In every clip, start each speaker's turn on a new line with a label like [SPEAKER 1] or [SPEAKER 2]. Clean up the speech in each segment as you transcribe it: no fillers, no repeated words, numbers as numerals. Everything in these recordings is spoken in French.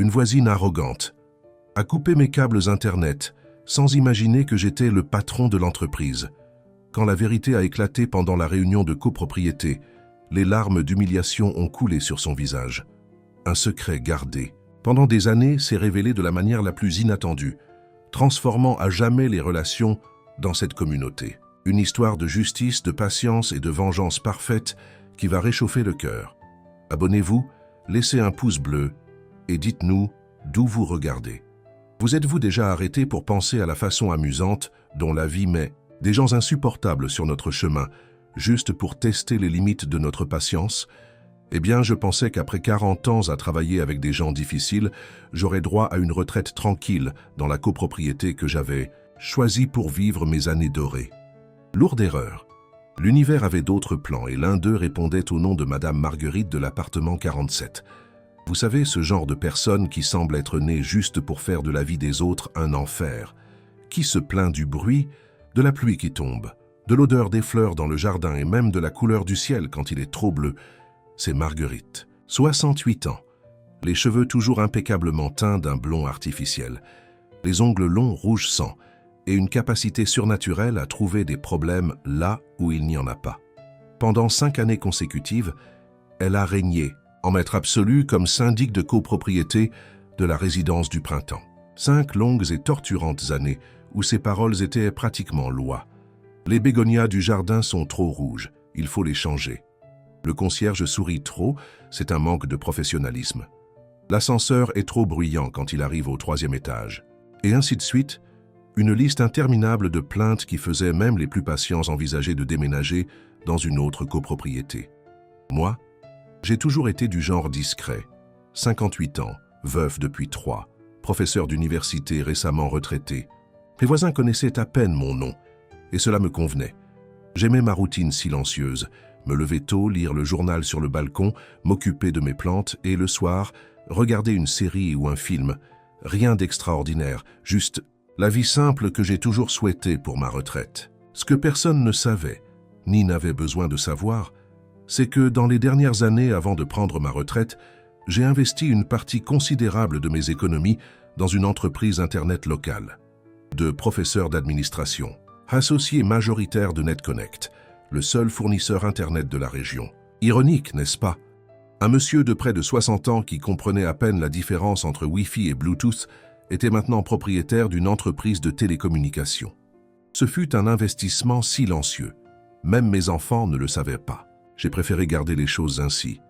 [SPEAKER 1] Une voisine arrogante a coupé mes câbles Internet sans imaginer que j'étais le patron de l'entreprise. Quand la vérité a éclaté pendant la réunion de copropriété, les larmes d'humiliation ont coulé sur son visage. Un secret gardé pendant des années s'est révélé de la manière la plus inattendue, transformant à jamais les relations dans cette communauté. Une histoire de justice, de patience et de vengeance parfaite qui va réchauffer le cœur. Abonnez-vous, laissez un pouce bleu et dites-nous d'où vous regardez. Vous êtes-vous déjà arrêté pour penser à la façon amusante dont la vie met des gens insupportables sur notre chemin, juste pour tester les limites de notre patience? Eh bien, je pensais qu'après 40 ans à travailler avec des gens difficiles, j'aurais droit à une retraite tranquille dans la copropriété que j'avais choisie pour vivre mes années dorées. Lourde erreur. L'univers avait d'autres plans et l'un d'eux répondait au nom de Madame Marguerite de l'appartement 47. Vous savez, ce genre de personne qui semble être née juste pour faire de la vie des autres un enfer, qui se plaint du bruit, de la pluie qui tombe, de l'odeur des fleurs dans le jardin et même de la couleur du ciel quand il est trop bleu. C'est Marguerite, 68 ans, les cheveux toujours impeccablement teints d'un blond artificiel, les ongles longs rouge sang et une capacité surnaturelle à trouver des problèmes là où il n'y en a pas. Pendant 5 années consécutives, elle a régné en maître absolu comme syndic de copropriété de la résidence du printemps. 5 longues et torturantes années où ses paroles étaient pratiquement loi. Les bégonias du jardin sont trop rouges, il faut les changer. Le concierge sourit trop, c'est un manque de professionnalisme. L'ascenseur est trop bruyant quand il arrive au 3e étage. Et ainsi de suite, une liste interminable de plaintes qui faisaient même les plus patients envisager de déménager dans une autre copropriété. Moi, j'ai toujours été du genre discret. 58 ans, veuf depuis 3, professeur d'université récemment retraité. Mes voisins connaissaient à peine mon nom, et cela me convenait. J'aimais ma routine silencieuse, me lever tôt, lire le journal sur le balcon, m'occuper de mes plantes et le soir, regarder une série ou un film. Rien d'extraordinaire, juste la vie simple que j'ai toujours souhaitée pour ma retraite. Ce que personne ne savait, ni n'avait besoin de savoir, c'est que dans les dernières années avant de prendre ma retraite, j'ai investi une partie considérable de mes économies dans une entreprise Internet locale. De professeur d'administration, associé majoritaire de NetConnect, le seul fournisseur Internet de la région. Ironique, n'est-ce pas? Un monsieur de près de 60 ans qui comprenait à peine la différence entre Wi-Fi et Bluetooth était maintenant propriétaire d'une entreprise de télécommunications. Ce fut un investissement silencieux. Même mes enfants ne le savaient pas. J'ai préféré garder les choses ainsi.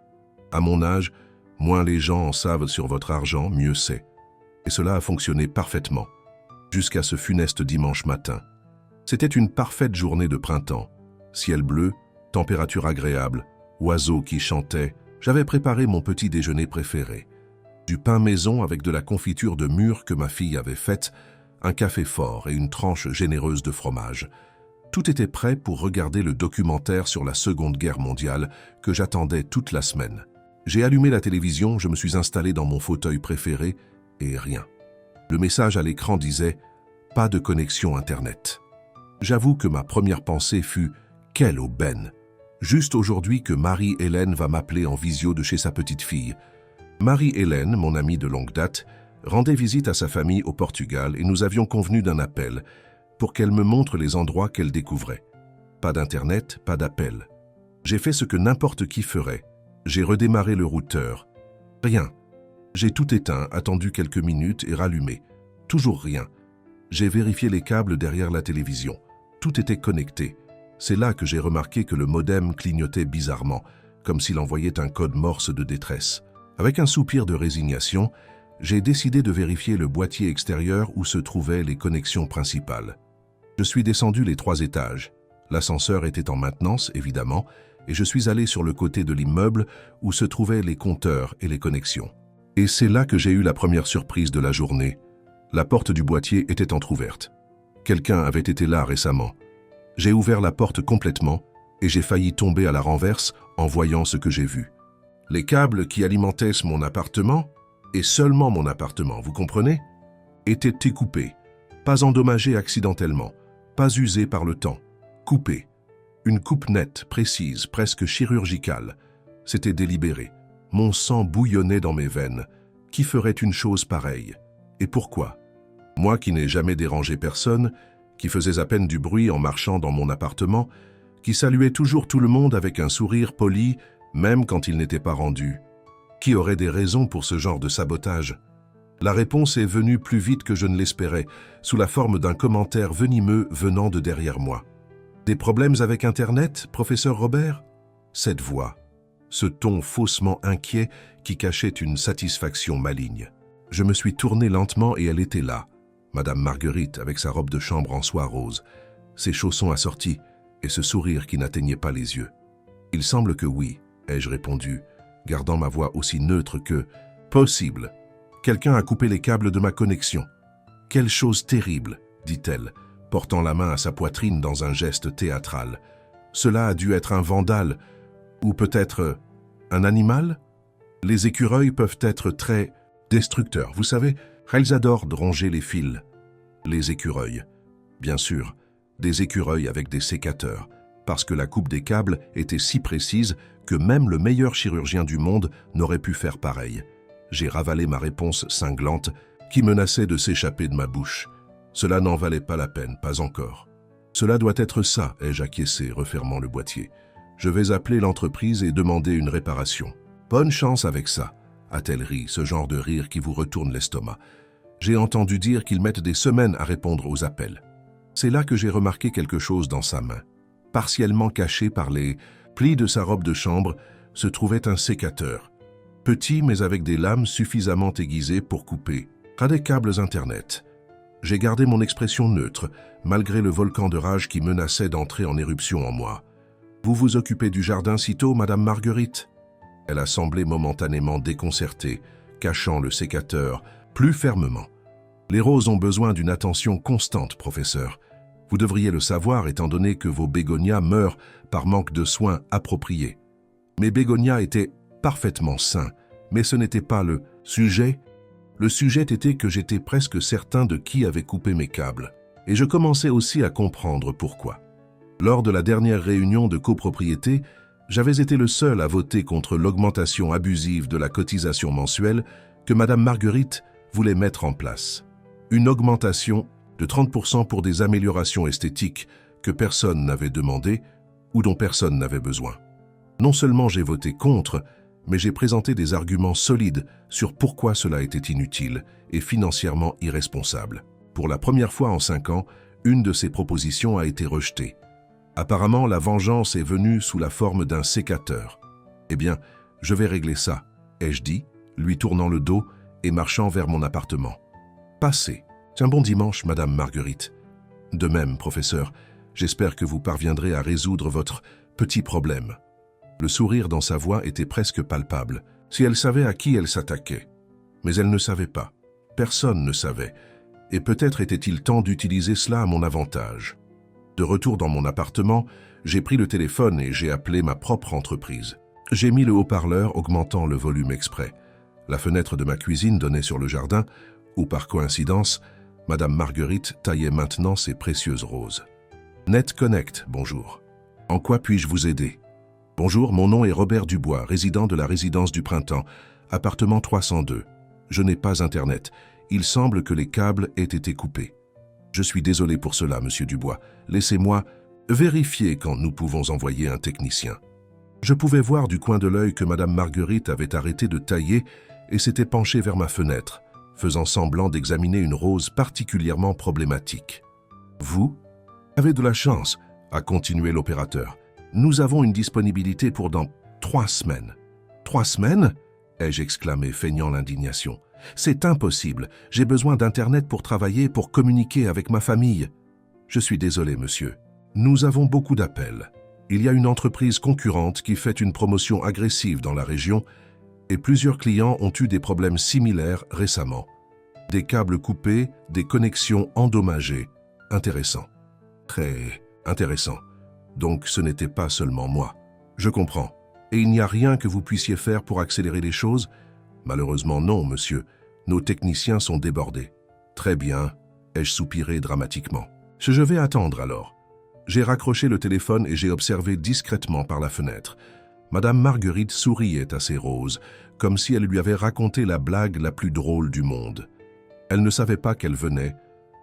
[SPEAKER 1] À mon âge, moins les gens en savent sur votre argent, mieux c'est. Et cela a fonctionné parfaitement, jusqu'à ce funeste dimanche matin. C'était une parfaite journée de printemps. Ciel bleu, température agréable, oiseaux qui chantaient. J'avais préparé mon petit déjeuner préféré. Du pain maison avec de la confiture de mûre que ma fille avait faite, un café fort et une tranche généreuse de fromage. Tout était prêt pour regarder le documentaire sur la Seconde Guerre mondiale que j'attendais toute la semaine. J'ai allumé la télévision, je me suis installé dans mon fauteuil préféré et rien. Le message à l'écran disait « Pas de connexion Internet ». J'avoue que ma première pensée fut « Quelle aubaine !» Juste aujourd'hui que Marie-Hélène va m'appeler en visio de chez sa petite fille. Marie-Hélène, mon amie de longue date, rendait visite à sa famille au Portugal et nous avions convenu d'un appel pour qu'elle me montre les endroits qu'elle découvrait. Pas d'internet, pas d'appel. J'ai fait ce que n'importe qui ferait. J'ai redémarré le routeur. Rien. J'ai tout éteint, attendu quelques minutes et rallumé. Toujours rien. J'ai vérifié les câbles derrière la télévision. Tout était connecté. C'est là que j'ai remarqué que le modem clignotait bizarrement, comme s'il envoyait un code morse de détresse. Avec un soupir de résignation, j'ai décidé de vérifier le boîtier extérieur où se trouvaient les connexions principales. Je suis descendu les 3 étages. L'ascenseur était en maintenance, évidemment, et je suis allé sur le côté de l'immeuble où se trouvaient les compteurs et les connexions. Et c'est là que j'ai eu la première surprise de la journée. La porte du boîtier était entr'ouverte. Quelqu'un avait été là récemment. J'ai ouvert la porte complètement et j'ai failli tomber à la renverse en voyant ce que j'ai vu. Les câbles qui alimentaient mon appartement, et seulement mon appartement, vous comprenez, étaient découpés, pas endommagés accidentellement, pas usés par le temps, coupés. Une coupe nette, précise, presque chirurgicale. C'était délibéré. Mon sang bouillonnait dans mes veines, Qui ferait une chose pareille? Et pourquoi? Moi qui n'ai jamais dérangé personne, qui faisais à peine du bruit en marchant dans mon appartement, qui saluait toujours tout le monde avec un sourire poli, même quand il n'était pas rendu. Qui aurait des raisons pour ce genre de sabotage? La réponse est venue plus vite que je ne l'espérais, sous la forme d'un commentaire venimeux venant de derrière moi. Des problèmes avec Internet, professeur Robert? Cette voix, ce ton faussement inquiet qui cachait une satisfaction maligne. Je me suis tourné lentement et elle était là, Madame Marguerite avec sa robe de chambre en soie rose, ses chaussons assortis et ce sourire qui n'atteignait pas les yeux. Il semble que oui, ai-je répondu, gardant ma voix aussi neutre que possible. Quelqu'un a coupé les câbles de ma connexion. Quelle chose terrible, dit-elle, portant la main à sa poitrine dans un geste théâtral. Cela a dû être un vandale, ou peut-être un animal? Les écureuils peuvent être très destructeurs, vous savez, elles adorent ronger les fils. Les écureuils, bien sûr, des écureuils avec des sécateurs, parce que la coupe des câbles était si précise que même le meilleur chirurgien du monde n'aurait pu faire pareil. J'ai ravalé ma réponse cinglante qui menaçait de s'échapper de ma bouche. Cela n'en valait pas la peine, pas encore. Cela doit être ça, ai-je acquiescé, refermant le boîtier. Je vais appeler l'entreprise et demander une réparation. Bonne chance avec ça, a-t-elle ri, ce genre de rire qui vous retourne l'estomac. J'ai entendu dire qu'ils mettent des semaines à répondre aux appels. C'est là que j'ai remarqué quelque chose dans sa main. Partiellement caché par les plis de sa robe de chambre, se trouvait un sécateur. Petit mais avec des lames suffisamment aiguisées pour couper. Pas des câbles Internet. J'ai gardé mon expression neutre, malgré le volcan de rage qui menaçait d'entrer en éruption en moi. Vous vous occupez du jardin sitôt, Madame Marguerite? Elle a semblé momentanément déconcertée, cachant le sécateur plus fermement. Les roses ont besoin d'une attention constante, professeur. Vous devriez le savoir étant donné que vos bégonias meurent par manque de soins appropriés. Mes bégonias étaient parfaitement sains, mais ce n'était pas le sujet. Le sujet était que j'étais presque certain de qui avait coupé mes câbles, et je commençais aussi à comprendre pourquoi. Lors de la dernière réunion de copropriété, j'avais été le seul à voter contre l'augmentation abusive de la cotisation mensuelle que Madame Marguerite voulait mettre en place. Une augmentation de 30% pour des améliorations esthétiques que personne n'avait demandé ou dont personne n'avait besoin. Non seulement j'ai voté contre, mais j'ai présenté des arguments solides sur pourquoi cela était inutile et financièrement irresponsable. Pour la première fois en 5 ans, une de ces propositions a été rejetée. Apparemment, la vengeance est venue sous la forme d'un sécateur. Eh bien, je vais régler ça, ai-je dit, lui tournant le dos et marchant vers mon appartement. Passez. C'est un bon dimanche, Madame Marguerite. De même, professeur, j'espère que vous parviendrez à résoudre votre petit problème. Le sourire dans sa voix était presque palpable, si elle savait à qui elle s'attaquait. Mais elle ne savait pas. Personne ne savait. Et peut-être était-il temps d'utiliser cela à mon avantage. De retour dans mon appartement, j'ai pris le téléphone et j'ai appelé ma propre entreprise. J'ai mis le haut-parleur augmentant le volume exprès. La fenêtre de ma cuisine donnait sur le jardin, où par coïncidence, Madame Marguerite taillait maintenant ses précieuses roses. Net Connect, bonjour. En quoi puis-je vous aider? Bonjour, mon nom est Robert Dubois, résident de la résidence du Printemps, appartement 302. Je n'ai pas Internet. Il semble que les câbles aient été coupés. Je suis désolé pour cela, Monsieur Dubois. Laissez-moi vérifier quand nous pouvons envoyer un technicien. Je pouvais voir du coin de l'œil que Madame Marguerite avait arrêté de tailler et s'était penchée vers ma fenêtre, faisant semblant d'examiner une rose particulièrement problématique. Vous avez de la chance, a continué l'opérateur. Nous avons une disponibilité pour dans 3 semaines. 3 semaines? Ai-je exclamé, feignant l'indignation. C'est impossible. J'ai besoin d'Internet pour travailler, pour communiquer avec ma famille. Je suis désolé, monsieur. Nous avons beaucoup d'appels. Il y a une entreprise concurrente qui fait une promotion agressive dans la région et plusieurs clients ont eu des problèmes similaires récemment. Des câbles coupés, des connexions endommagées. Intéressant. Très intéressant. Donc ce n'était pas seulement moi. Je comprends. Et il n'y a rien que vous puissiez faire pour accélérer les choses? Malheureusement non, monsieur. Nos techniciens sont débordés. Très bien, ai-je soupiré dramatiquement. Je vais attendre alors. J'ai raccroché le téléphone et j'ai observé discrètement par la fenêtre. Madame Marguerite souriait à ses roses, comme si elle lui avait raconté la blague la plus drôle du monde. Elle ne savait pas qu'elle venait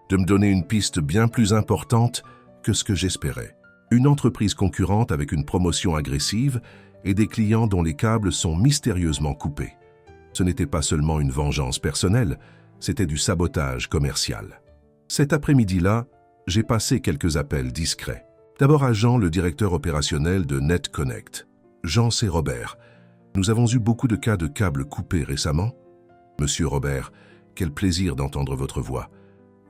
[SPEAKER 1] de me donner une piste bien plus importante que ce que j'espérais. Une entreprise concurrente avec une promotion agressive et des clients dont les câbles sont mystérieusement coupés. Ce n'était pas seulement une vengeance personnelle, c'était du sabotage commercial. Cet après-midi-là, j'ai passé quelques appels discrets. D'abord à Jean, le directeur opérationnel de NetConnect. Jean, c'est Robert. Nous avons eu beaucoup de cas de câbles coupés récemment. Monsieur Robert, quel plaisir d'entendre votre voix.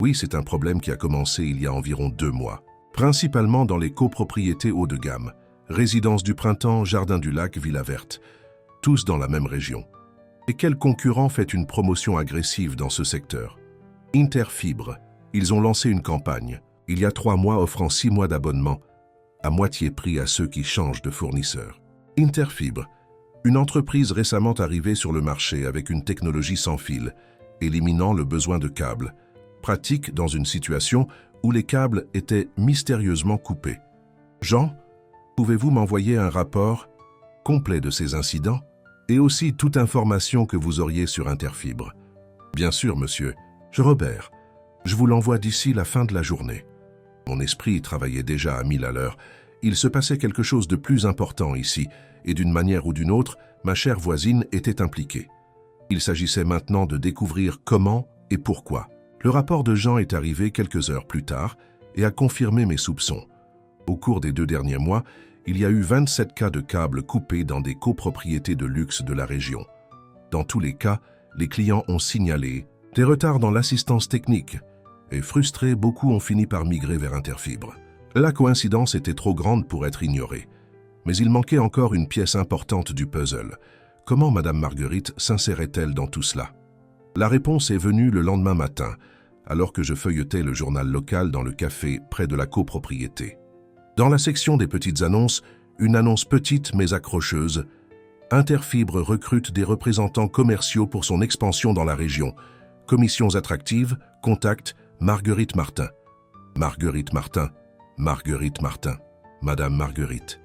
[SPEAKER 1] Oui, c'est un problème qui a commencé il y a environ 2 mois. Principalement dans les copropriétés haut de gamme. Résidence du Printemps, Jardin du Lac, Villa Verte. Tous dans la même région. Et quel concurrent fait une promotion agressive dans ce secteur? Interfibre. Ils ont lancé une campagne, il y a 3 mois offrant 6 mois d'abonnement, à moitié prix à ceux qui changent de fournisseur. Interfibre, une entreprise récemment arrivée sur le marché avec une technologie sans fil, éliminant le besoin de câbles, pratique dans une situation où les câbles étaient mystérieusement coupés. Jean, pouvez-vous m'envoyer un rapport complet de ces incidents et aussi toute information que vous auriez sur Interfibre? Bien sûr, monsieur. Robert, je vous l'envoie d'ici la fin de la journée. Mon esprit travaillait déjà à 1000 à l'heure. Il se passait quelque chose de plus important ici, et d'une manière ou d'une autre, ma chère voisine était impliquée. Il s'agissait maintenant de découvrir comment et pourquoi. Le rapport de Jean est arrivé quelques heures plus tard et a confirmé mes soupçons. Au cours des 2 derniers mois, il y a eu 27 cas de câbles coupés dans des copropriétés de luxe de la région. Dans tous les cas, les clients ont signalé des retards dans l'assistance technique et frustrés, beaucoup ont fini par migrer vers Interfibre. La coïncidence était trop grande pour être ignorée. Mais il manquait encore une pièce importante du puzzle. Comment Madame Marguerite s'insérait-elle dans tout cela? La réponse est venue le lendemain matin, alors que je feuilletais le journal local dans le café près de la copropriété. Dans la section des petites annonces, une annonce petite mais accrocheuse, Interfibre recrute des représentants commerciaux pour son expansion dans la région. Commissions attractives, contact, Marguerite Martin. Marguerite Martin, Marguerite Martin, Madame Marguerite.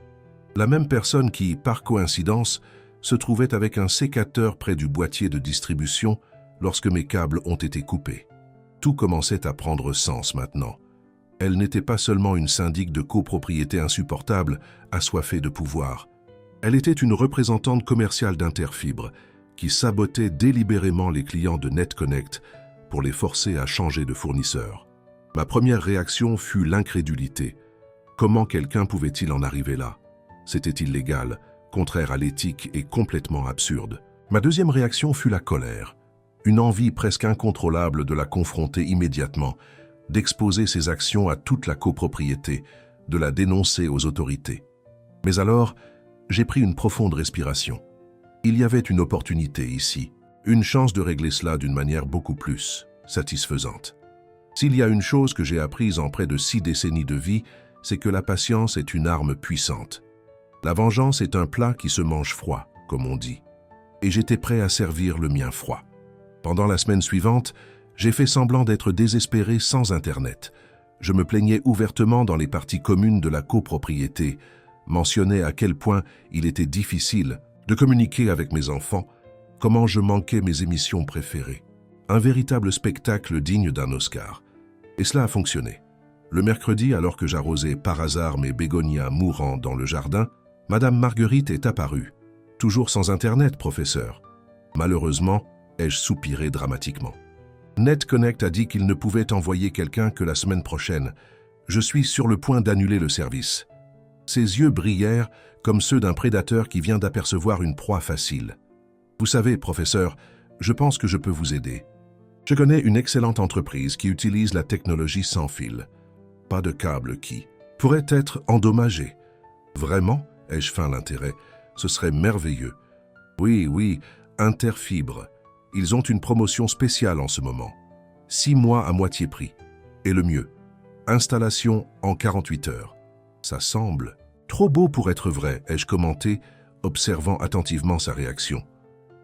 [SPEAKER 1] La même personne qui, par coïncidence, se trouvait avec un sécateur près du boîtier de distribution lorsque mes câbles ont été coupés. Tout commençait à prendre sens maintenant. Elle n'était pas seulement une syndic de copropriété insupportable, assoiffée de pouvoir. Elle était une représentante commerciale d'Interfibre qui sabotait délibérément les clients de NetConnect pour les forcer à changer de fournisseur. Ma première réaction fut l'incrédulité. Comment quelqu'un pouvait-il en arriver là? C'était illégal, contraire à l'éthique et complètement absurde. Ma deuxième réaction fut la colère. Une envie presque incontrôlable de la confronter immédiatement, d'exposer ses actions à toute la copropriété, de la dénoncer aux autorités. Mais alors, j'ai pris une profonde respiration. Il y avait une opportunité ici, une chance de régler cela d'une manière beaucoup plus satisfaisante. S'il y a une chose que j'ai apprise en près de 6 décennies de vie, c'est que la patience est une arme puissante. La vengeance est un plat qui se mange froid, comme on dit. Et j'étais prêt à servir le mien froid. Pendant la semaine suivante, j'ai fait semblant d'être désespéré sans Internet. Je me plaignais ouvertement dans les parties communes de la copropriété, mentionnais à quel point il était difficile de communiquer avec mes enfants, comment je manquais mes émissions préférées. Un véritable spectacle digne d'un Oscar. Et cela a fonctionné. Le mercredi, alors que j'arrosais par hasard mes bégonias mourants dans le jardin, Madame Marguerite est apparue. Toujours sans Internet, professeur. Malheureusement, ai-je soupiré dramatiquement. NetConnect a dit qu'il ne pouvait envoyer quelqu'un que la semaine prochaine. Je suis sur le point d'annuler le service. Ses yeux brillèrent comme ceux d'un prédateur qui vient d'apercevoir une proie facile. Vous savez, professeur, je pense que je peux vous aider. Je connais une excellente entreprise qui utilise la technologie sans fil. Pas de câble qui pourrait être endommagé. Vraiment, ai-je feint l'intérêt, ce serait merveilleux. Oui, Interfibre. Ils ont une promotion spéciale en ce moment. 6 mois à moitié prix. Et le mieux, installation en 48 heures. Ça semble trop beau pour être vrai, ai-je commenté, observant attentivement sa réaction.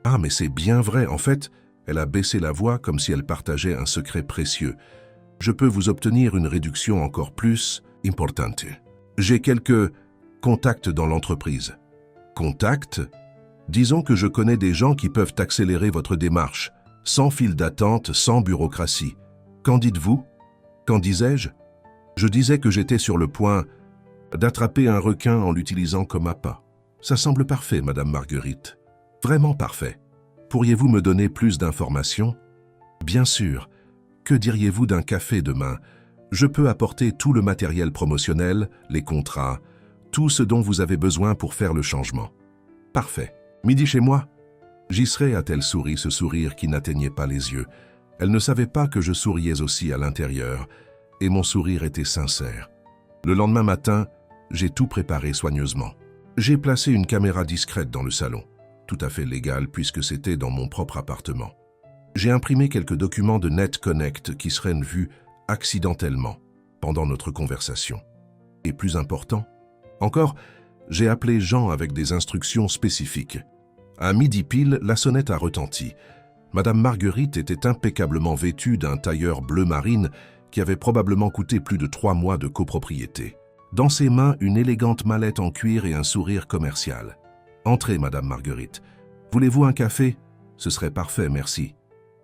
[SPEAKER 1] Ah, mais c'est bien vrai, en fait, elle a baissé la voix comme si elle partageait un secret précieux. Je peux vous obtenir une réduction encore plus importante. J'ai quelques contacts dans l'entreprise. Contact? Disons que je connais des gens qui peuvent accélérer votre démarche, sans file d'attente, sans bureaucratie. Qu'en dites-vous? Qu'en disais-je? Je disais que j'étais sur le point d'attraper un requin en l'utilisant comme appât. Ça semble parfait, Madame Marguerite. Vraiment parfait. Pourriez-vous me donner plus d'informations? Bien sûr. Que diriez-vous d'un café demain? Je peux apporter tout le matériel promotionnel, les contrats, tout ce dont vous avez besoin pour faire le changement. Parfait. Midi chez moi? J'y serai, a-t-elle souri, ce sourire qui n'atteignait pas les yeux. Elle ne savait pas que je souriais aussi à l'intérieur, et mon sourire était sincère. Le lendemain matin, j'ai tout préparé soigneusement. J'ai placé une caméra discrète dans le salon, tout à fait légale puisque c'était dans mon propre appartement. J'ai imprimé quelques documents de NetConnect qui seraient vus accidentellement pendant notre conversation. Et plus important, encore, j'ai appelé Jean avec des instructions spécifiques. À midi pile, la sonnette a retenti. Madame Marguerite était impeccablement vêtue d'un tailleur bleu marine qui avait probablement coûté plus de 3 mois de copropriété. Dans ses mains, une élégante mallette en cuir et un sourire commercial. « Entrez, Madame Marguerite. Voulez-vous un café? Ce serait parfait, merci. »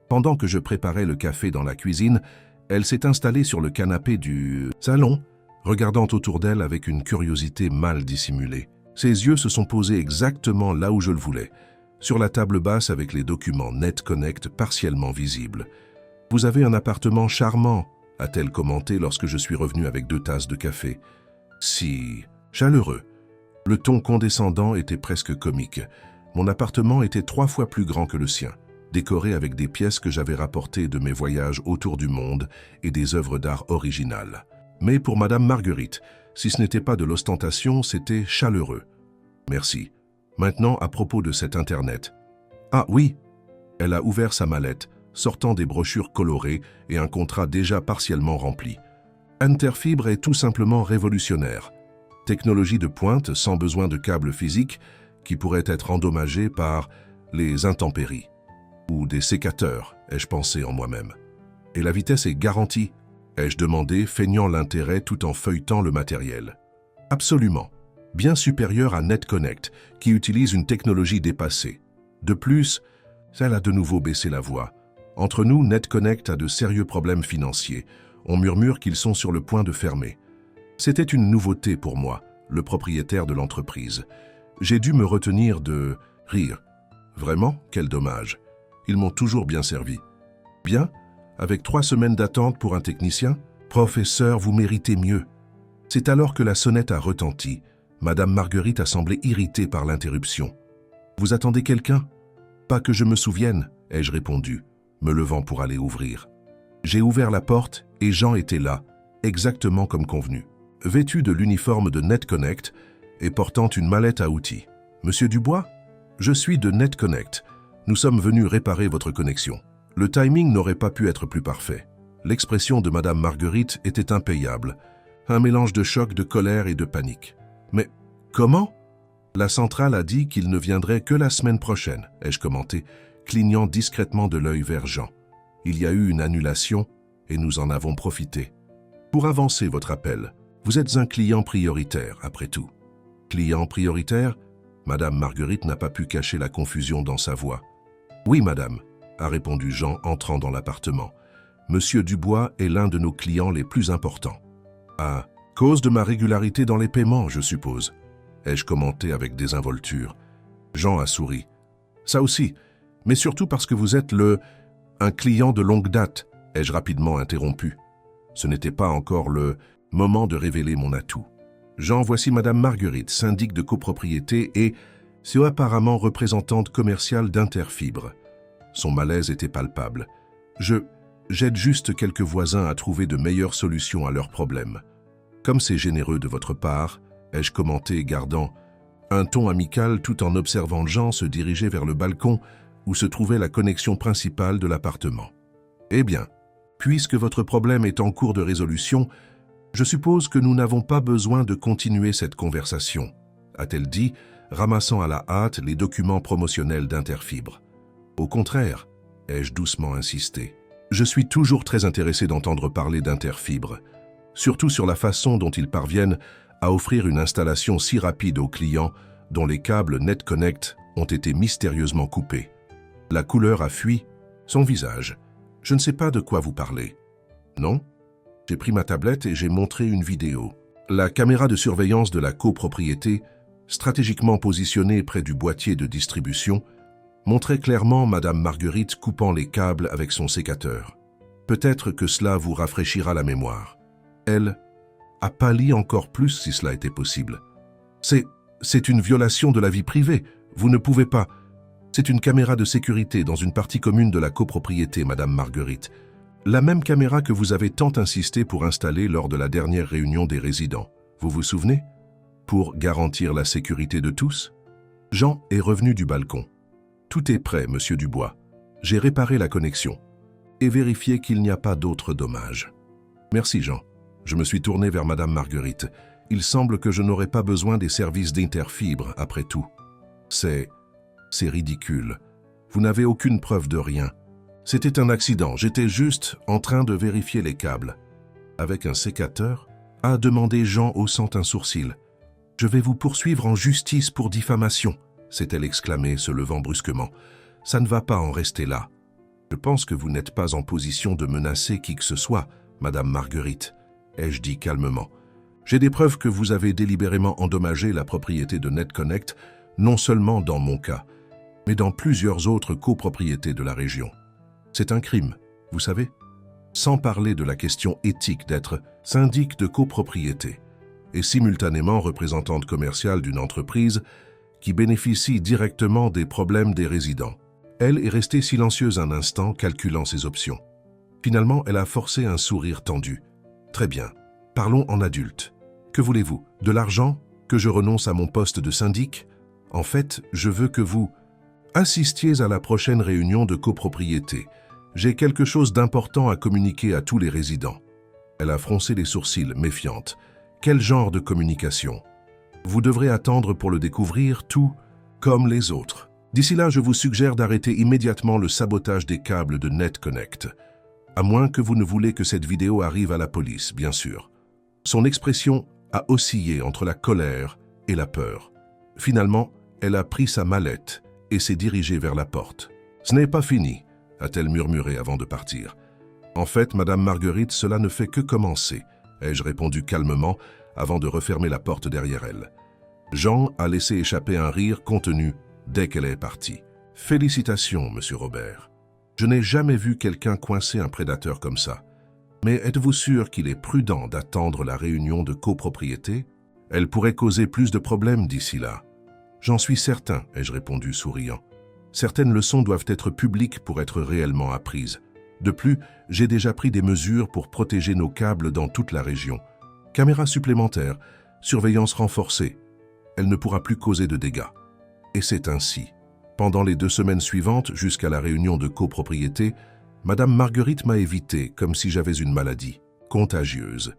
[SPEAKER 1] Pendant que je préparais le café dans la cuisine, elle s'est installée sur le canapé du salon, regardant autour d'elle avec une curiosité mal dissimulée. Ses yeux se sont posés exactement là où je le voulais, sur la table basse avec les documents NetConnect partiellement visibles. « Vous avez un appartement charmant », a-t-elle commenté lorsque je suis revenu avec 2 tasses de café. Si chaleureux. Le ton condescendant était presque comique. Mon appartement était 3 fois plus grand que le sien, décoré avec des pièces que j'avais rapportées de mes voyages autour du monde et des œuvres d'art originales. Mais pour Madame Marguerite, si ce n'était pas de l'ostentation, c'était chaleureux. Merci. Maintenant, à propos de cet Internet. Ah oui. Elle a ouvert sa mallette, sortant des brochures colorées et un contrat déjà partiellement rempli. Interfibre est tout simplement révolutionnaire. Technologie de pointe sans besoin de câbles physiques qui pourraient être endommagés par les intempéries. Ou des sécateurs, ai-je pensé en moi-même. Et la vitesse est garantie, ai-je demandé, feignant l'intérêt tout en feuilletant le matériel. Absolument. Bien supérieure à NetConnect, qui utilise une technologie dépassée. De plus, elle a de nouveau baissé la voix. Entre nous, NetConnect a de sérieux problèmes financiers. On murmure qu'ils sont sur le point de fermer. C'était une nouveauté pour moi, le propriétaire de l'entreprise. J'ai dû me retenir de rire. Vraiment, quel dommage. Ils m'ont toujours bien servi. Bien, avec 3 semaines d'attente pour un technicien, professeur, vous méritez mieux. C'est alors que la sonnette a retenti. Madame Marguerite a semblé irritée par l'interruption. Vous attendez quelqu'un? Pas que je me souvienne, ai-je répondu, me levant pour aller ouvrir. J'ai ouvert la porte et Jean était là, exactement comme convenu. Vêtu de l'uniforme de NetConnect et portant une mallette à outils. « Monsieur Dubois? Je suis de NetConnect. Nous sommes venus réparer votre connexion. » Le timing n'aurait pas pu être plus parfait. L'expression de Madame Marguerite était impayable. Un mélange de choc, de colère et de panique. « Mais comment? » La centrale a dit qu'il ne viendrait que la semaine prochaine, ai-je commenté, clignant discrètement de l'œil vers Jean. Il y a eu une annulation et nous en avons profité. Pour avancer votre appel, vous êtes un client prioritaire, après tout. Client prioritaire? Madame Marguerite n'a pas pu cacher la confusion dans sa voix. Oui, madame, a répondu Jean entrant dans l'appartement. Monsieur Dubois est l'un de nos clients les plus importants. À cause de ma régularité dans les paiements, je suppose, ai-je commenté avec désinvolture. Jean a souri. Ça aussi, mais surtout parce que vous êtes un client de longue date, ai-je rapidement interrompu. Ce n'était pas encore le moment de révéler mon atout. Jean, voici Madame Marguerite, syndic de copropriété et apparemment représentante commerciale d'Interfibre. Son malaise était palpable. J'aide juste quelques voisins à trouver de meilleures solutions à leurs problèmes. Comme c'est généreux de votre part, ai-je commenté, gardant un ton amical tout en observant Jean se diriger vers le balcon où se trouvait la connexion principale de l'appartement. Eh bien, puisque votre problème est en cours de résolution, je suppose que nous n'avons pas besoin de continuer cette conversation, a-t-elle dit, ramassant à la hâte les documents promotionnels d'Interfibre. Au contraire, ai-je doucement insisté. Je suis toujours très intéressé d'entendre parler d'Interfibre, surtout sur la façon dont ils parviennent à offrir une installation si rapide aux clients dont les câbles NetConnect ont été mystérieusement coupés. La couleur a fui, son visage. Je ne sais pas de quoi vous parlez. Non? J'ai pris ma tablette et j'ai montré une vidéo. La caméra de surveillance de la copropriété, stratégiquement positionnée près du boîtier de distribution, montrait clairement Madame Marguerite coupant les câbles avec son sécateur. Peut-être que cela vous rafraîchira la mémoire. Elle a pâli encore plus si cela était possible. C'est une violation de la vie privée. Vous ne pouvez pas. C'est une caméra de sécurité dans une partie commune de la copropriété, Madame Marguerite. La même caméra que vous avez tant insisté pour installer lors de la dernière réunion des résidents. Vous vous souvenez? Pour garantir la sécurité de tous? Jean est revenu du balcon. Tout est prêt, Monsieur Dubois. J'ai réparé la connexion et vérifié qu'il n'y a pas d'autres dommages. Merci, Jean. Je me suis tourné vers Madame Marguerite. Il semble que je n'aurai pas besoin des services d'Interfibre, après tout. C'est ridicule. Vous n'avez aucune preuve de rien. C'était un accident, j'étais juste en train de vérifier les câbles. Avec un sécateur, a demandé Jean haussant un sourcil. « Je vais vous poursuivre en justice pour diffamation », s'est-elle exclamée, se levant brusquement. « Ça ne va pas en rester là. Je pense que vous n'êtes pas en position de menacer qui que ce soit, Madame Marguerite, ai-je dit calmement. J'ai des preuves que vous avez délibérément endommagé la propriété de NetConnect, non seulement dans mon cas, mais dans plusieurs autres copropriétés de la région. C'est un crime, vous savez, sans parler de la question éthique d'être syndic de copropriété et simultanément représentante commerciale d'une entreprise qui bénéficie directement des problèmes des résidents. Elle est restée silencieuse un instant, calculant ses options. Finalement, elle a forcé un sourire tendu. « Très bien, parlons en adulte. Que voulez-vous? De l'argent? Que je renonce à mon poste de syndic? En fait, je veux que vous assistiez à la prochaine réunion de copropriété. J'ai quelque chose d'important à communiquer à tous les résidents. » Elle a froncé les sourcils, méfiante. « Quel genre de communication? Vous devrez attendre pour le découvrir, tout comme les autres. D'ici là, je vous suggère d'arrêter immédiatement le sabotage des câbles de NetConnect. À moins que vous ne voulez que cette vidéo arrive à la police, bien sûr. » Son expression a oscillé entre la colère et la peur. Finalement, elle a pris sa mallette et s'est dirigée vers la porte. « Ce n'est pas fini, » a-t-elle murmuré avant de partir. « En fait, Madame Marguerite, cela ne fait que commencer, » ai-je répondu calmement avant de refermer la porte derrière elle. Jean a laissé échapper un rire contenu dès qu'elle est partie. « Félicitations, Monsieur Robert. Je n'ai jamais vu quelqu'un coincer un prédateur comme ça. Mais êtes-vous sûr qu'il est prudent d'attendre la réunion de copropriété? Elle pourrait causer plus de problèmes d'ici là. »« J'en suis certain, » ai-je répondu souriant. Certaines leçons doivent être publiques pour être réellement apprises. De plus, j'ai déjà pris des mesures pour protéger nos câbles dans toute la région. Caméras supplémentaires, surveillance renforcée. Elle ne pourra plus causer de dégâts. Et c'est ainsi. Pendant les 2 semaines suivantes, jusqu'à la réunion de copropriété, Madame Marguerite m'a évité comme si j'avais une maladie, contagieuse.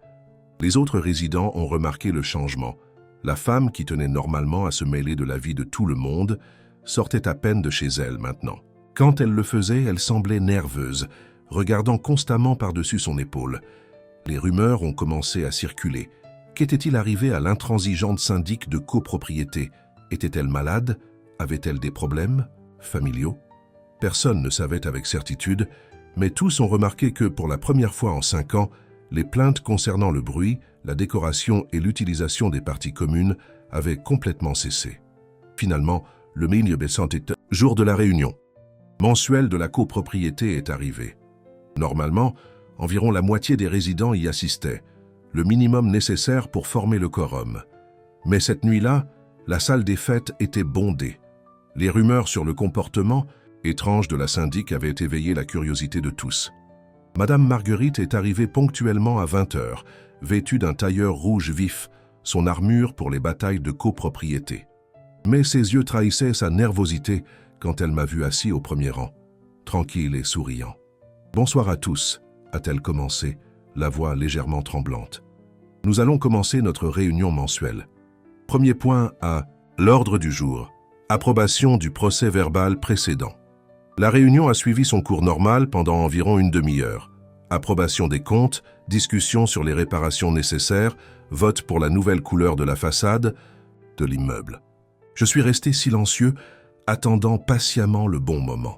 [SPEAKER 1] Les autres résidents ont remarqué le changement. La femme, qui tenait normalement à se mêler de la vie de tout le monde, sortait à peine de chez elle maintenant. Quand elle le faisait, elle semblait nerveuse, regardant constamment par-dessus son épaule. Les rumeurs ont commencé à circuler. Qu'était-il arrivé à l'intransigeante syndic de copropriété? Était-elle malade? Avait-elle des problèmes familiaux? Personne ne savait avec certitude, mais tous ont remarqué que, pour la première fois en 5 ans, les plaintes concernant le bruit, la décoration et l'utilisation des parties communes avaient complètement cessé. Finalement, le jour de la réunion mensuelle de la copropriété est arrivé. Normalement, environ la moitié des résidents y assistaient, le minimum nécessaire pour former le quorum. Mais cette nuit-là, la salle des fêtes était bondée. Les rumeurs sur le comportement étrange de la syndic avaient éveillé la curiosité de tous. Madame Marguerite est arrivée ponctuellement à 20h, vêtue d'un tailleur rouge vif, son armure pour les batailles de copropriété. Mais ses yeux trahissaient sa nervosité quand elle m'a vu assis au premier rang, tranquille et souriant. « Bonsoir à tous », a-t-elle commencé, la voix légèrement tremblante. « Nous allons commencer notre réunion mensuelle. Premier point à l'ordre du jour. Approbation du procès-verbal précédent. La réunion a suivi son cours normal pendant environ une demi-heure. Approbation des comptes, discussion sur les réparations nécessaires, vote pour la nouvelle couleur de la façade de l'immeuble. Je suis resté silencieux, attendant patiemment le bon moment.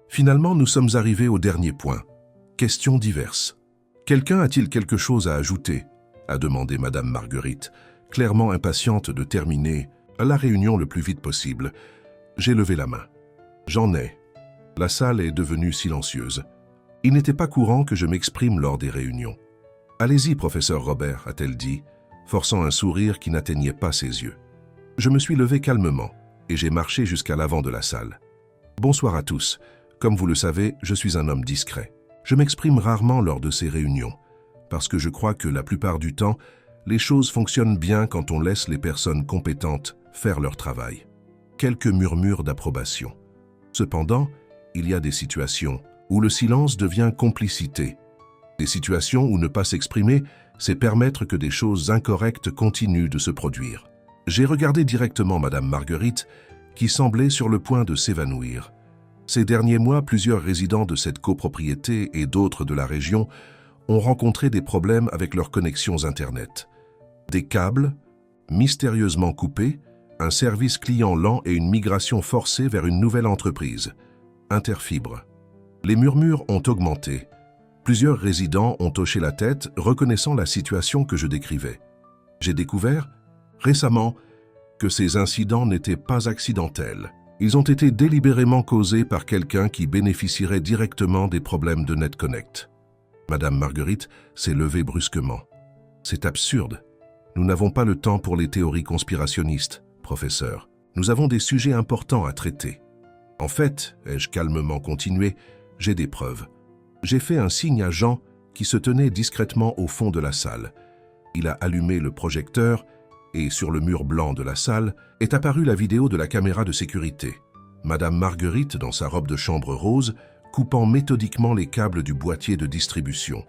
[SPEAKER 1] Finalement, nous sommes arrivés au dernier point. Questions diverses. « Quelqu'un a-t-il quelque chose à ajouter ?» a demandé Madame Marguerite, clairement impatiente de terminer la réunion le plus vite possible. J'ai levé la main. « J'en ai. » La salle est devenue silencieuse. Il n'était pas courant que je m'exprime lors des réunions. « Allez-y, professeur Robert, a-t-elle dit, forçant un sourire qui n'atteignait pas ses yeux. Je me suis levé calmement et j'ai marché jusqu'à l'avant de la salle. « Bonsoir à tous. Comme vous le savez, je suis un homme discret. Je m'exprime rarement lors de ces réunions, parce que je crois que la plupart du temps, les choses fonctionnent bien quand on laisse les personnes compétentes faire leur travail. » Quelques murmures d'approbation. Cependant, il y a des situations où le silence devient complicité. Des situations où ne pas s'exprimer, c'est permettre que des choses incorrectes continuent de se produire. J'ai regardé directement Madame Marguerite, qui semblait sur le point de s'évanouir. Ces derniers mois, plusieurs résidents de cette copropriété et d'autres de la région ont rencontré des problèmes avec leurs connexions Internet. Des câbles, mystérieusement coupés, un service client lent et une migration forcée vers une nouvelle entreprise, Interfibre. Les murmures ont augmenté. Plusieurs résidents ont hoché la tête, reconnaissant la situation que je décrivais. J'ai découvert, récemment, que ces incidents n'étaient pas accidentels. Ils ont été délibérément causés par quelqu'un qui bénéficierait directement des problèmes de NetConnect. Madame Marguerite s'est levée brusquement. « C'est absurde. Nous n'avons pas le temps pour les théories conspirationnistes, professeur. Nous avons des sujets importants à traiter. En fait, ai-je calmement continué, j'ai des preuves. J'ai fait un signe à Jean qui se tenait discrètement au fond de la salle. Il a allumé le projecteur et sur le mur blanc de la salle est apparue la vidéo de la caméra de sécurité. Madame Marguerite, dans sa robe de chambre rose, coupant méthodiquement les câbles du boîtier de distribution.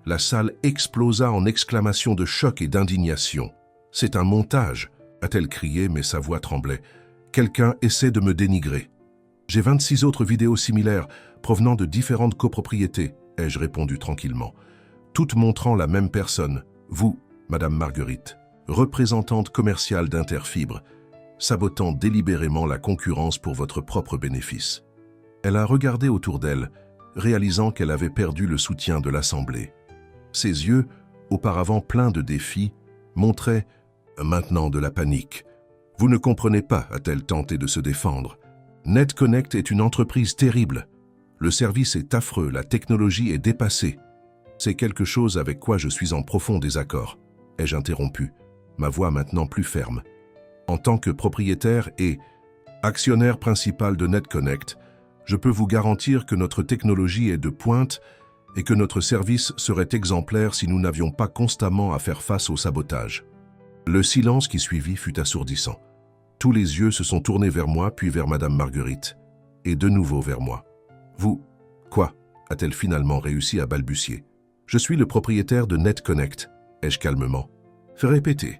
[SPEAKER 1] La salle explosa en exclamations de choc et d'indignation. « C'est un montage !» a-t-elle crié, mais sa voix tremblait. « Quelqu'un essaie de me dénigrer. » « J'ai 26 autres vidéos similaires provenant de différentes copropriétés, ai-je répondu tranquillement, toutes montrant la même personne, vous, Madame Marguerite, représentante commerciale d'Interfibre, sabotant délibérément la concurrence pour votre propre bénéfice. Elle a regardé autour d'elle, réalisant qu'elle avait perdu le soutien de l'Assemblée. Ses yeux, auparavant pleins de défis, montraient maintenant de la panique. « Vous ne comprenez pas », a-t-elle tenté de se défendre. NetConnect est une entreprise terrible. Le service est affreux, la technologie est dépassée. C'est quelque chose avec quoi je suis en profond désaccord, ai-je interrompu, ma voix maintenant plus ferme. En tant que propriétaire et actionnaire principal de NetConnect, je peux vous garantir que notre technologie est de pointe et que notre service serait exemplaire si nous n'avions pas constamment à faire face au sabotage. Le silence qui suivit fut assourdissant. Tous les yeux se sont tournés vers moi, puis vers Madame Marguerite, et de nouveau vers moi. « Vous, quoi ?» a-t-elle finalement réussi à balbutier. « Je suis le propriétaire de NetConnect, ai-je calmement. Fait répéter.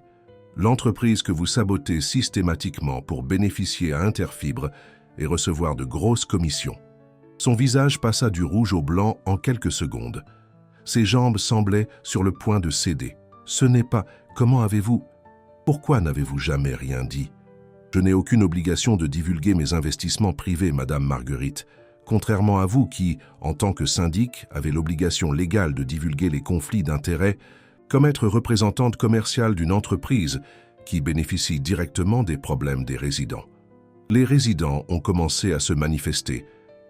[SPEAKER 1] L'entreprise que vous sabotez systématiquement pour bénéficier à Interfibre et recevoir de grosses commissions. » Son visage passa du rouge au blanc en quelques secondes. Ses jambes semblaient sur le point de céder. « Ce n'est pas... Comment avez-vous... Pourquoi n'avez-vous jamais rien dit ? Je n'ai aucune obligation de divulguer mes investissements privés, Madame Marguerite, contrairement à vous qui, en tant que syndic, avez l'obligation légale de divulguer les conflits d'intérêts, comme être représentante commerciale d'une entreprise qui bénéficie directement des problèmes des résidents. Les résidents ont commencé à se manifester,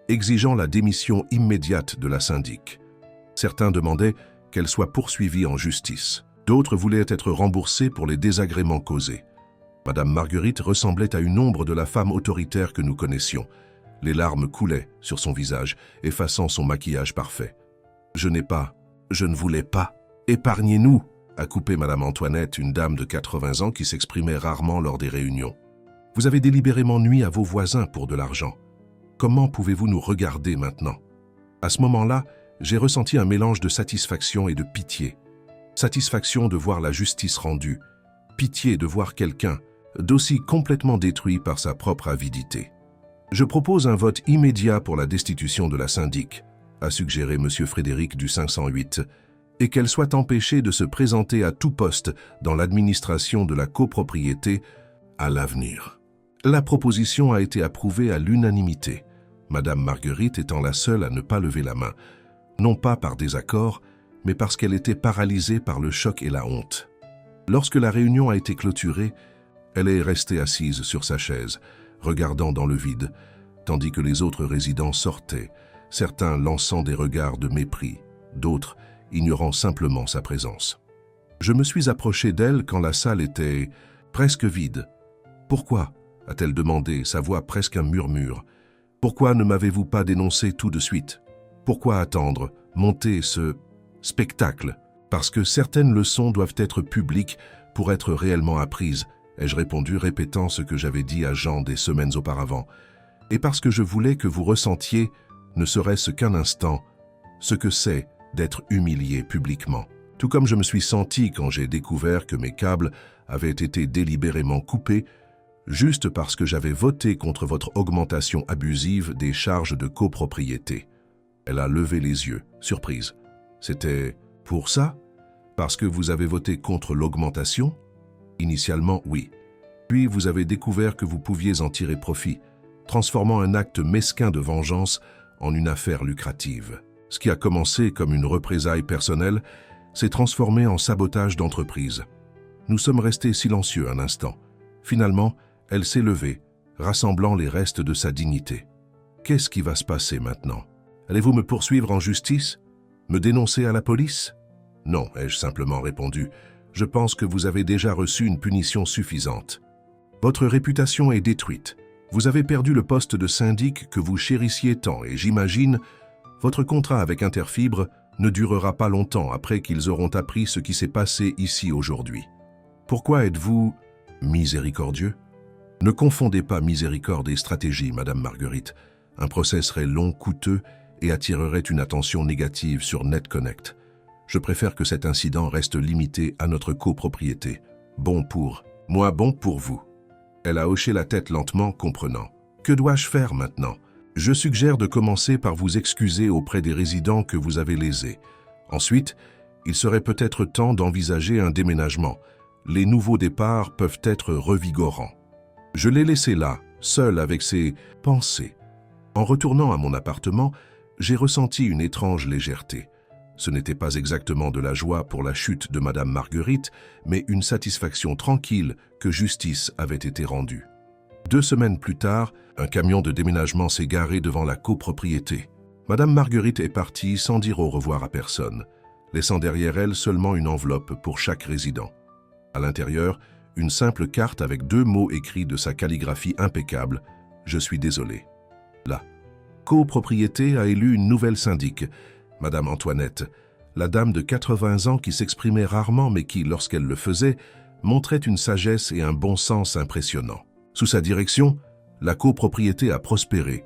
[SPEAKER 1] exigeant la démission immédiate de la syndic. Certains demandaient qu'elle soit poursuivie en justice. D'autres voulaient être remboursés pour les désagréments causés. Madame Marguerite ressemblait à une ombre de la femme autoritaire que nous connaissions. Les larmes coulaient sur son visage, effaçant son maquillage parfait. « Je ne voulais pas. Épargnez-nous !» a coupé Madame Antoinette, une dame de 80 ans qui s'exprimait rarement lors des réunions. « Vous avez délibérément nui à vos voisins pour de l'argent. Comment pouvez-vous nous regarder maintenant ?» À ce moment-là, j'ai ressenti un mélange de satisfaction et de pitié. Satisfaction de voir la justice rendue, pitié de voir quelqu'un d'aussi complètement détruit par sa propre avidité. « Je propose un vote immédiat pour la destitution de la syndic, a suggéré M. Frédéric du 508, et qu'elle soit empêchée de se présenter à tout poste dans l'administration de la copropriété à l'avenir. » La proposition a été approuvée à l'unanimité, Madame Marguerite étant la seule à ne pas lever la main, non pas par désaccord, mais parce qu'elle était paralysée par le choc et la honte. Lorsque la réunion a été clôturée, elle est restée assise sur sa chaise, regardant dans le vide, tandis que les autres résidents sortaient, certains lançant des regards de mépris, d'autres ignorant simplement sa présence. Je me suis approché d'elle quand la salle était presque vide. « Pourquoi ?» a-t-elle demandé, sa voix presque un murmure. « Pourquoi ne m'avez-vous pas dénoncé tout de suite? Pourquoi attendre, monter ce spectacle? Parce que certaines leçons doivent être publiques pour être réellement apprises, ai-je répondu, répétant ce que j'avais dit à Jean des semaines auparavant. Et parce que je voulais que vous ressentiez, ne serait-ce qu'un instant, ce que c'est d'être humilié publiquement. Tout comme je me suis senti quand j'ai découvert que mes câbles avaient été délibérément coupés, juste parce que j'avais voté contre votre augmentation abusive des charges de copropriété. » Elle a levé les yeux, surprise. « C'était pour ça? Parce que vous avez voté contre l'augmentation? » Initialement, oui. Puis vous avez découvert que vous pouviez en tirer profit, transformant un acte mesquin de vengeance en une affaire lucrative. Ce qui a commencé comme une représaille personnelle s'est transformé en sabotage d'entreprise. Nous sommes restés silencieux un instant. Finalement, elle s'est levée, rassemblant les restes de sa dignité. Qu'est-ce qui va se passer maintenant? Allez-vous me poursuivre en justice? Me dénoncer à la police? Non, ai-je simplement répondu. Je pense que vous avez déjà reçu une punition suffisante. Votre réputation est détruite. Vous avez perdu le poste de syndic que vous chérissiez tant et j'imagine, votre contrat avec Interfibre ne durera pas longtemps après qu'ils auront appris ce qui s'est passé ici aujourd'hui. Pourquoi êtes-vous miséricordieux? Ne confondez pas miséricorde et stratégie, Madame Marguerite. Un procès serait long, coûteux et attirerait une attention négative sur NetConnect. Je préfère que cet incident reste limité à notre copropriété. Bon pour moi, bon pour vous. Elle a hoché la tête lentement, comprenant. Que dois-je faire maintenant? Je suggère de commencer par vous excuser auprès des résidents que vous avez lésés. Ensuite, il serait peut-être temps d'envisager un déménagement. Les nouveaux départs peuvent être revigorants. Je l'ai laissé là, seul avec ses pensées. En retournant à mon appartement, j'ai ressenti une étrange légèreté. Ce n'était pas exactement de la joie pour la chute de Madame Marguerite, mais une satisfaction tranquille que justice avait été rendue. 2 semaines plus tard, un camion de déménagement s'est garé devant la copropriété. Madame Marguerite est partie sans dire au revoir à personne, laissant derrière elle seulement une enveloppe pour chaque résident. À l'intérieur, une simple carte avec 2 mots écrits de sa calligraphie impeccable « Je suis désolé ». La copropriété a élu une nouvelle syndic, Madame Antoinette, la dame de 80 ans qui s'exprimait rarement mais qui, lorsqu'elle le faisait, montrait une sagesse et un bon sens impressionnants. Sous sa direction, la copropriété a prospéré,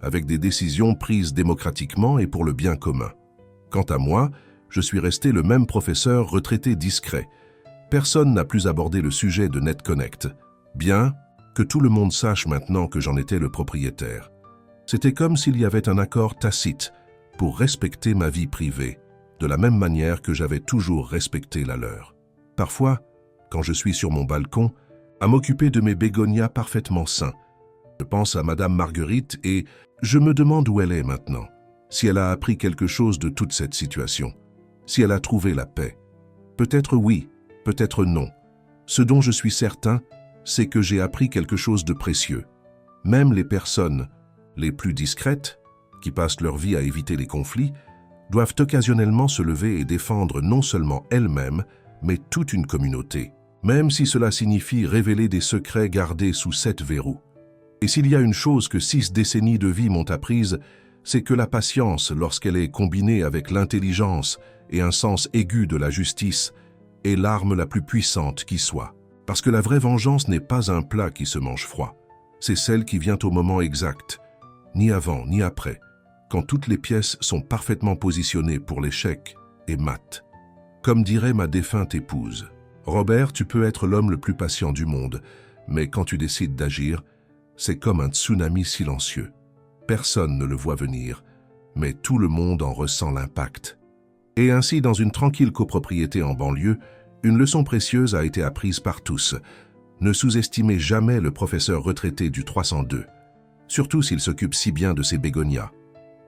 [SPEAKER 1] avec des décisions prises démocratiquement et pour le bien commun. Quant à moi, je suis resté le même professeur retraité discret. Personne n'a plus abordé le sujet de NetConnect, bien que tout le monde sache maintenant que j'en étais le propriétaire. C'était comme s'il y avait un accord tacite pour respecter ma vie privée, de la même manière que j'avais toujours respecté la leur. Parfois, quand je suis sur mon balcon, à m'occuper de mes bégonias parfaitement sains. Je pense à Madame Marguerite et je me demande où elle est maintenant, si elle a appris quelque chose de toute cette situation, si elle a trouvé la paix. Peut-être oui, peut-être non. Ce dont je suis certain, c'est que j'ai appris quelque chose de précieux. Même les personnes les plus discrètes, qui passent leur vie à éviter les conflits, doivent occasionnellement se lever et défendre non seulement elles-mêmes, mais toute une communauté, même si cela signifie révéler des secrets gardés sous 7 verrous. Et s'il y a une chose que 6 décennies de vie m'ont apprise, c'est que la patience, lorsqu'elle est combinée avec l'intelligence et un sens aigu de la justice, est l'arme la plus puissante qui soit. Parce que la vraie vengeance n'est pas un plat qui se mange froid. C'est celle qui vient au moment exact, ni avant ni après, quand toutes les pièces sont parfaitement positionnées pour l'échec et mat. Comme dirait ma défunte épouse, « Robert, tu peux être l'homme le plus patient du monde, mais quand tu décides d'agir, c'est comme un tsunami silencieux. Personne ne le voit venir, mais tout le monde en ressent l'impact. » Et ainsi, dans une tranquille copropriété en banlieue, une leçon précieuse a été apprise par tous. Ne sous-estimez jamais le professeur retraité du 302, surtout s'il s'occupe si bien de ses bégonias.